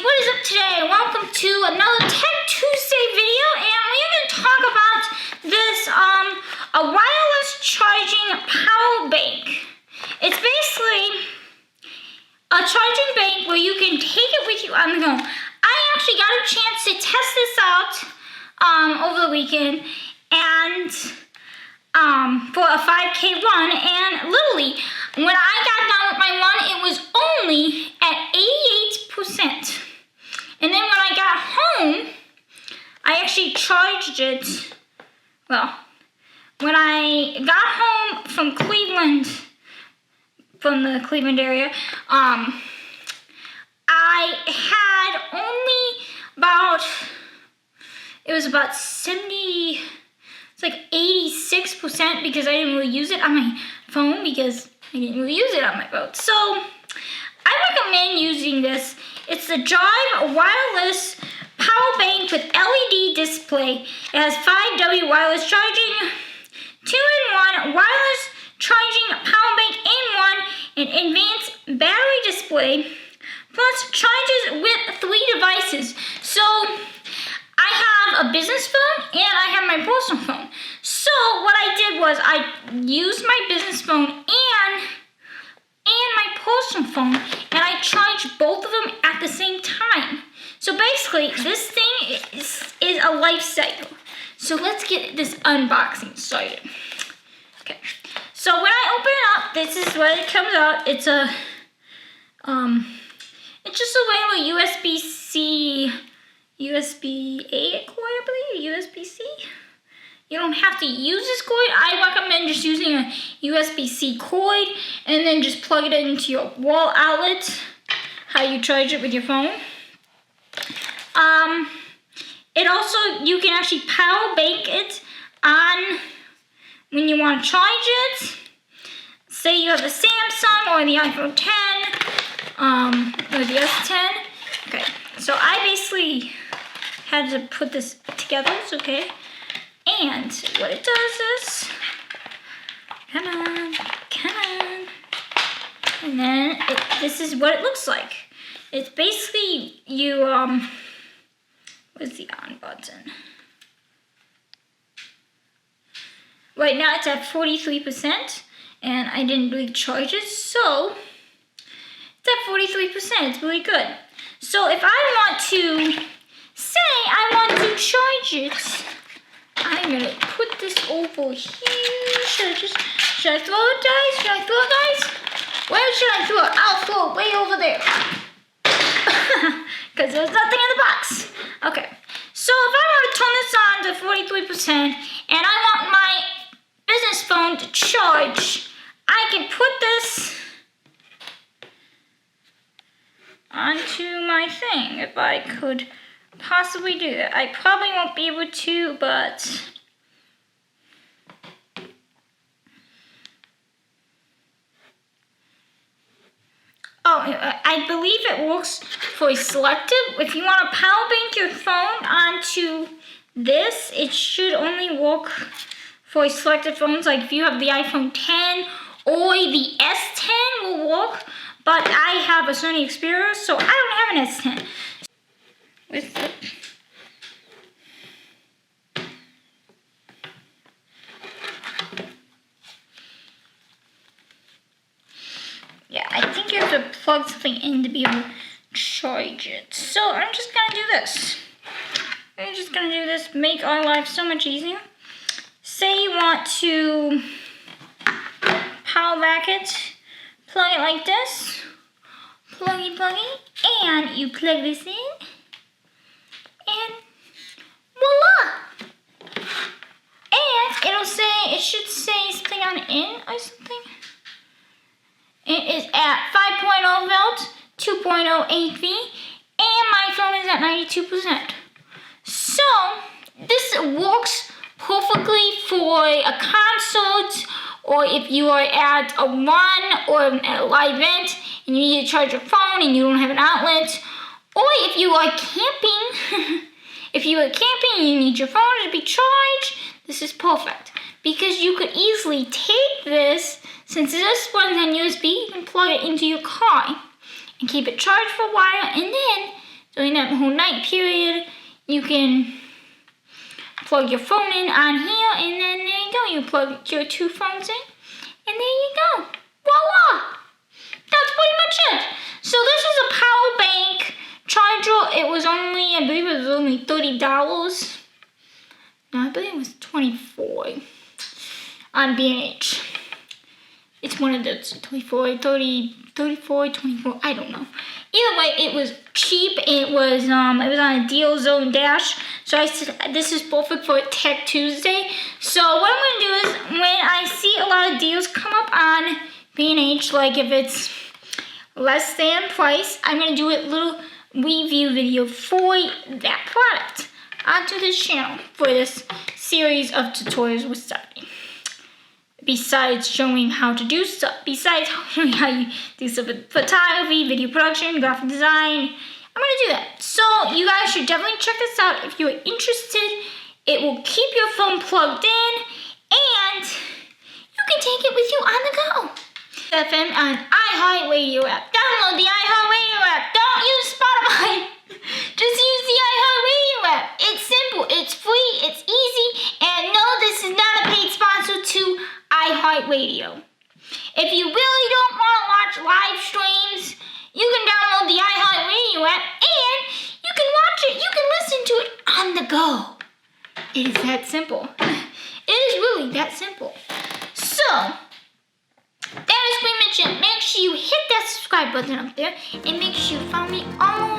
what is up today? Welcome to another Tech Tuesday video, and we're going to talk about this a wireless charging power bank. It's basically a charging bank where you can take it with you on the go. I actually got a chance to test this out over the weekend, and for a 5K run, and literally when I got done with my run, it was only at 88%. And then when I got home, I actually charged it. Well, when I got home from Cleveland, from the Cleveland area, I had only about, it was about 70, it's like 86% because I didn't really use it on my phone because I didn't really use it on my phone. So I recommend using this. It's the JARV wireless power bank with LED display. It has 5W wireless charging, 2-in-1 wireless charging power bank in one, an advanced battery display, plus charges with 3 devices. So I have a business phone and I have my personal phone. So what I did was I used my business phone and my personal phone, and I charged both of them at the same time. So basically, this thing is a life cycle. So let's get this unboxing started. Okay. So when I open it up, this is what it comes out. It's a it's just a regular USB-C, USB-A cord, I believe, USB-C. You don't have to use this cord. I recommend just using a USB-C cord and then just plug it into your wall outlet, how you charge it with your phone. It also, you can actually power bank it on when you want to charge it. Say you have the Samsung or the iPhone 10 or the S10. Okay, so I basically had to put this together, it's okay. And what it does is, come on, and then this is what it looks like. It's basically you, where's the on button? Right now it's at 43%, and I didn't really charge it, so it's at 43%, it's really good. So if I want to, say I want to charge it, I'm gonna put this over here. Should I throw it, guys? Should I throw it, guys? Where should I throw it? I'll throw it way over there. Because there's nothing in the box. Okay. So if I want to turn this on to 43% and I want my business phone to charge, I can put this onto my thing if I could possibly do that. I probably won't be able to, but I believe it works for selective. If you want to power bank your phone onto this, it should only work for selected phones. Like if you have the iPhone 10 or the S10 will work, but I have a Sony Xperia, so I don't have an S10. With it. Yeah, I think you have to plug something in to be able to charge it. So I'm just gonna do this. I'm just gonna do this, make our life so much easier. Say you want to power back it, plug it like this, pluggy, and you plug this in. And voila! And it'll say, it should say something on the end or something. It is at 5.0 volts, 2.0 AV, and my phone is at 92%. So, this works perfectly for a concert, or if you are at a run or at a live event and you need to charge your phone and you don't have an outlet. Or if you are camping, if you are camping and you need your phone to be charged, this is perfect. Because you could easily take this, since this runs on USB, you can plug it into your car and keep it charged for a while, and then during that whole night period, you can plug your phone in on here, and then there you go. You plug your 2 phones in, and there you go. Voila! That's pretty much it. So this is a power bank charger. It was only, I believe it was only $30. No, I believe it was $24 on B&H. It's one of those 24, 30, 34, 24, I don't know. Either way, it was cheap. It was on a deal zone dash. So I said, this is perfect for Tech Tuesday. So what I'm gonna do is, when I see a lot of deals come up on B&H, like if it's less than price, I'm gonna do a little review video for that product onto this channel for this series of tutorials with study. Besides showing how to do stuff, besides showing how you do stuff with photography, video production, graphic design, I'm gonna do that. So you guys should definitely check this out if you're interested. It will keep your phone plugged in, and you can take it with you on the go. FM on iHeartRadio app. Download the iHeartRadio app. Don't use Spotify. Just use the iHeartRadio app. It's simple, it's free, it's easy, and no, this is not a paid sponsor to iHeartRadio. If you really don't want to watch live streams, you can download the iHeartRadio app, and you can watch it, you can listen to it on the go. It is that simple. It is really that simple. So, that is pretty much it. Make sure you hit that subscribe button up there, and make sure you follow me all